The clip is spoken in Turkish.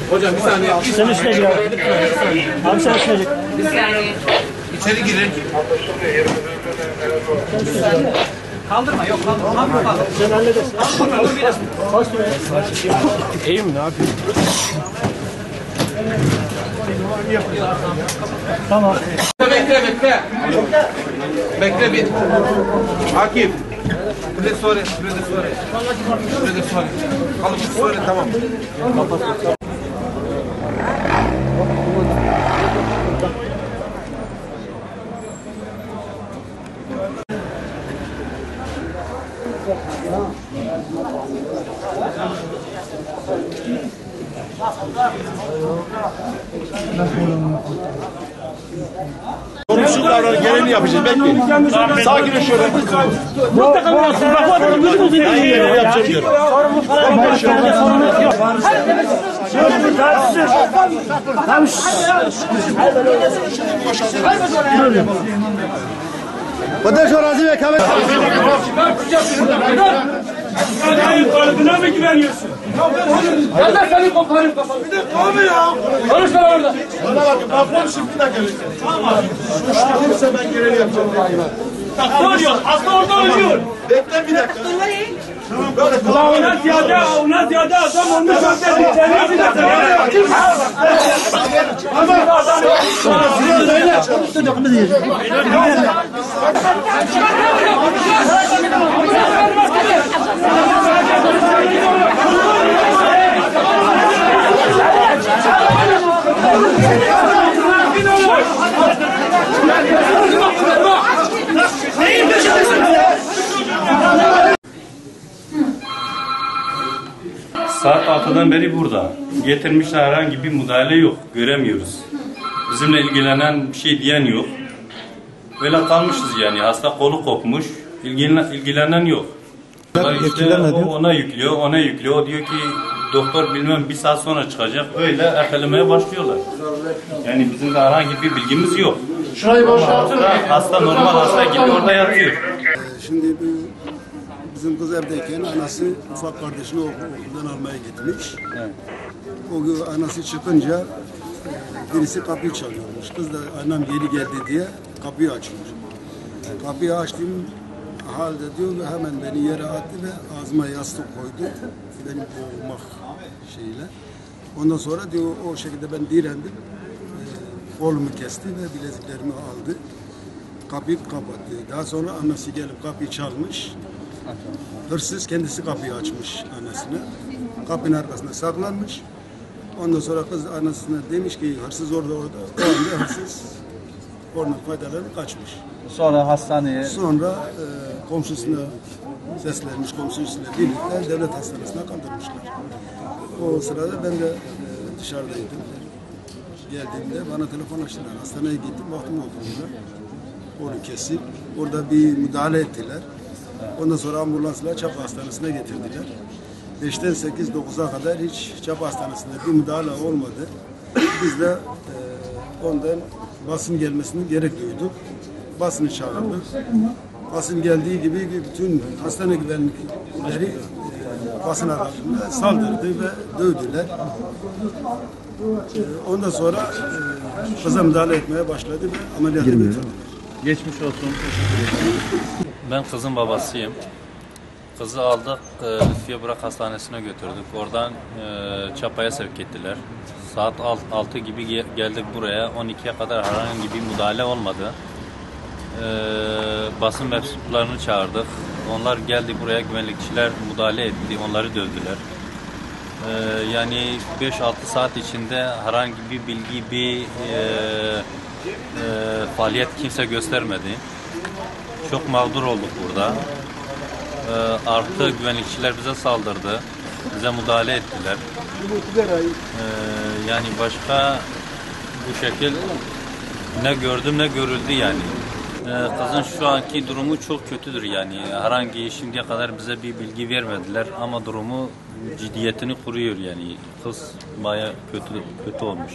Hocam bir saniye. Sen üstüne gir abi. Abi sen üstüne gir. Bir saniye. İçeri girin. Kaldırma, yok kaldırma. Sen halledersin. Dur biraz. Bas buraya. İyi mi? Ne yapıyorsun? Tamam. Bekle. Bekle bir. Akif. Burada sonra. Alıp sonra tamam. Şu davranış geleni yapacağız. Bekleyin. Sakin ol şöyle. Mutlaka biliyorsun. Bak bu adamın gözü bozuldu. Yapacağım diyorum. Sorumlu falan yok. Sorumlu yok. Tamam. Vatandaş arazi ve kamet. Buna mı güveniyorsun? Nerede senin koparım kafanı? Bir de abi ya. Konuşma orada. Bana bakın. Ben şimdi de gelin. Tamam. Şu kimse ben geleni yapacağım. Hasta oluyor. Hasta orada ölüyor. Bekle bir dakika. Tamam böyle. Ona ziyade adam olmuş. Kendisi de Saat 6'dan beri burada. Getirmişler, herhangi bir müdahale yok. Göremiyoruz. Bizimle ilgilenen bir şey diyen yok. Öyle kalmışız yani. Hasta kolu kopmuş. İlgilenen yok. İşte o ona yüklüyor. O diyor ki doktor bilmem bir saat sonra çıkacak. Öyle ertelemeye başlıyorlar. Yani bizim de herhangi bir bilgimiz yok. Şurayı boşaltın. Hasta normal hasta gibi orada yatıyor. Şimdi bizim kız evdeyken anası ufak kardeşini okuldan almaya gitmiş. Evet. O gün anası çıkınca birisi kapıyı çalıyormuş. Kız da annem geri geldi diye kapıyı açmış. Kapıyı açtığım halde diyor hemen beni yere attı ve ağzıma yastık koydu. Beni boğmak şeyle. Ondan sonra diyor o şekilde ben direndim. Kolumu kesti ve bileziklerimi aldı. Kapıyı kapattı. Daha sonra annesi gelip kapıyı çalmış. Hırsız kendisi kapıyı açmış annesine. Kapının arkasında saklanmış. Ondan sonra kız annesine demiş ki hırsız orada. O anda hırsız oradan faydalanıp kaçmış. Sonra hastaneye... Sonra komşusuna seslenmiş, komşusuyla birlikte devlet hastanesine kaldırmışlar. O sırada ben de dışarıdaydım. Geldiğimde bana telefon açtılar. Hastaneye gittim, baktım olduğunda. Onu kesip, orada bir müdahale ettiler. Ondan sonra ambulansla Çapa Hastanesi'ne getirdiler. 5'ten 8-9'a kadar hiç Çapa Hastanesi'nde bir müdahale olmadı. Biz de ondan basın gelmesini gerek duyduk. Basını çağırdık. Basın geldiği gibi bütün hastane güvenlikleri basın aracılığıyla saldırdı ve dövdüler. Ondan sonra kıza müdahale etmeye başladı ve ameliyata götürdüler. Geçmiş olsun. Ben kızın babasıyım. Kızı aldık, Lütfiye Burak Hastanesi'ne götürdük. Oradan Çapa'ya sevk ettiler. Saat 6 gibi geldik buraya. 12'ye kadar herhangi bir müdahale olmadı. Basın mensuplarını çağırdık. Onlar geldi buraya, güvenlikçiler müdahale etti. Onları dövdüler. Yani 5-6 saat içinde herhangi bir bilgi, faaliyet kimse göstermedi. Çok mağdur olduk burada. Artı güvenlikçiler bize saldırdı. Bize müdahale ettiler. Yani başka bu şekil ne gördüm ne görüldü yani. Kızın şu anki durumu çok kötüdür yani. Herhangi şimdiye kadar bize bir bilgi vermediler ama durumu ciddiyetini kuruyor yani. Kız bayağı kötü olmuş.